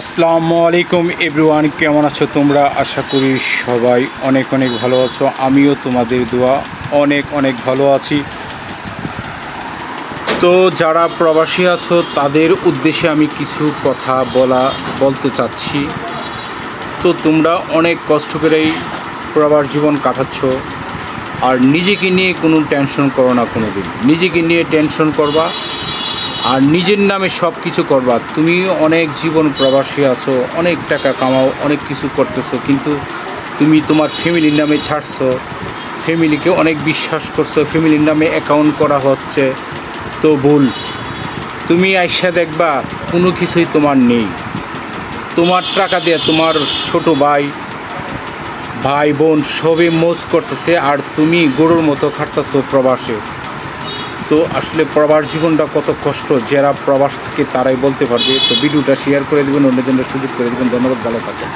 আসসালামু আলাইকুম এভরিওয়ান, কেমন আছো তোমরা? আশা করি সবাই অনেক অনেক ভালো আছো। আমিও তোমাদের দোয়া অনেক অনেক ভালো আছি। তো যারা প্রবাসী আছো তাদের উদ্দেশ্যে আমি কিছু কথা বলতে চাচ্ছি। তো তোমরা অনেক কষ্ট করেই প্রবাস জীবন কাটাচ্ছ, আর নিজেকে নিয়ে কোনো টেনশন করো না। কোনো দিন নিজেকে নিয়ে টেনশন করবা আর নিজের নামে সব কিছু করবা। তুমি অনেক জীবন প্রবাসী আছো, অনেক টাকা কামাও, অনেক কিছু করতেছো, কিন্তু তুমি তোমার ফ্যামিলির নামে ছাড়ছো, ফ্যামিলিকে অনেক বিশ্বাস করছো, ফ্যামিলির নামে অ্যাকাউন্ট করা হচ্ছে। তো ভুল। তুমি আইসা দেখবা কোনো কিছুই তোমার নেই। তোমার টাকা দিয়ে তোমার ছোট ভাই বোন সবে মোজ করতেছে, আর তুমি গরুর মতো খাটতেছো প্রবাসে। তো আসলে প্রবাস জীবনটা কত কষ্ট, যারা প্রবাস থাকে তারাই বলতে পারবে। তো ভিডিওটা শেয়ার করে দেবেন, অন্যজনের সুযোগ করে দেবেন। ধন্যবাদ, ভালো থাকেন।